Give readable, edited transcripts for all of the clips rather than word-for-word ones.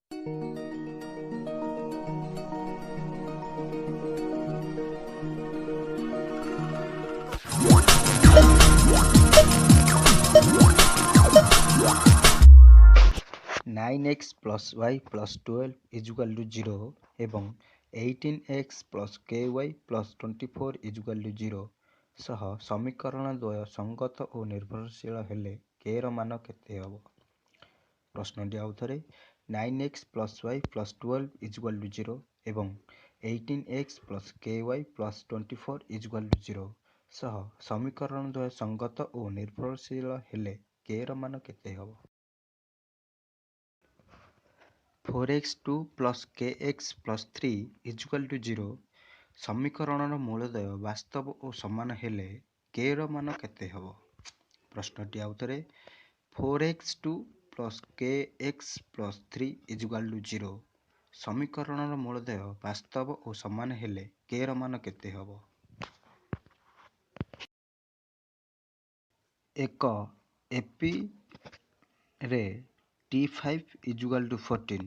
9x plus y plus 12 is equal to 0 ଏବଂ 18x plus ky plus 24 is equal to 0 ସହ ସମୀକରଣ ଦ୍ୱୟ ସଙ୍ଗତ ଓ ନିର୍ଭରଶୀଳ ହେଲେ k ର ମାନ କେତେ ହେବ? ପ୍ରଶ୍ନଟି ଆଉଥରେ 9x plus y plus 12 is equal to 0 ଏବଂ 18x plus ky plus 24 is equal to 0 ସହ ସମୀକରଣ ଦ୍ୱୟ ସଙ୍ଗତ ଓ ନିର୍ଭରଶୀଳ ହେଲେ k ର ମାନ କେତେ ହେବ? 4x2 plus kx plus 3 is equal to 0 ସମୀକରଣର ମୂଳଦ୍ୱୟ ବାସ୍ତବ ଓ ସମାନ ହେଲେ k ର ମାନ କେତେ ହେବ? ପ୍ରଶ୍ନଟି ଆଉଥରେ 4x2 plus kx plus 3 is equal to 0 ସମୀକରଣର ମୂଳଦ୍ୱୟ ବାସ୍ତବ ଓ ସମାନ ହେଲେ k ର ମାନ କେତେ ହେବ? ଏକ AP ରେ T5 is equal to 14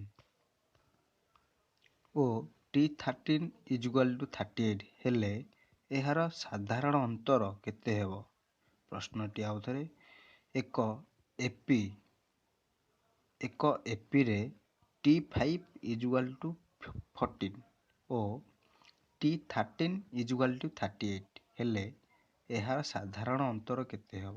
O T13 is equal to 38 ହେଲେ ଏହାର ସାଧାରଣ ଅନ୍ତର କେତେ ହେବ? ପ୍ରଶ୍ନଟି ଆଉଥରେ ଏକ AP ରେ T5 is equal to 14 O T13 is equal to 38 ହେଲେ ଏହାର ସାଧାରଣ ଅନ୍ତର କେତେ ହେବ?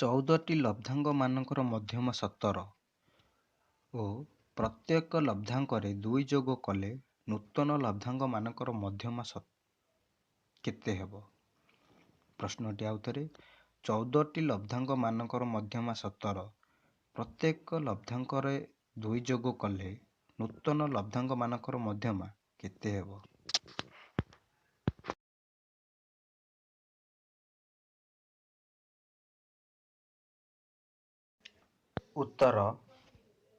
14ଟି ଲବ୍ଧାଙ୍କ ମାନଙ୍କର ମଧ୍ୟମ 17 ଓ ପ୍ରତ୍ୟେକ ଲବ୍ଧାଙ୍କରେ 2 ଯୋଗ କଲେ ନୂତନ ଲବ୍ଧାଙ୍କ ମାନଙ୍କର ମଧ୍ୟମା କେତେ ହେବ? ପ୍ରଶ୍ନଟି ଆଉଥରେ 14ଟି ଲବ୍ଧାଙ୍କ ମାନଙ୍କର ମଧ୍ୟମା 17 ପ୍ରତ୍ୟେକ ଲବ୍ଧାଙ୍କରେ 2 ଯୋଗ କଲେ ନୂତନ ଲବ୍ଧାଙ୍କ ମାନଙ୍କର ମଧ୍ୟମା କେତେ ହେବ? ଉତ୍ତର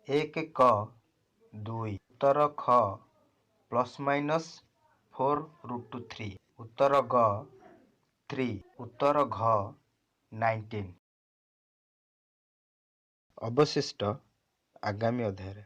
1 କ 2 ଉତ୍ତର ଖ +-4√3 ଉତ୍ତର ଗ 3 ଉତ୍ତର ଘ 19 ଅବଶିଷ୍ଟ ଆଗାମୀ ଅଧ୍ୟାୟରେ।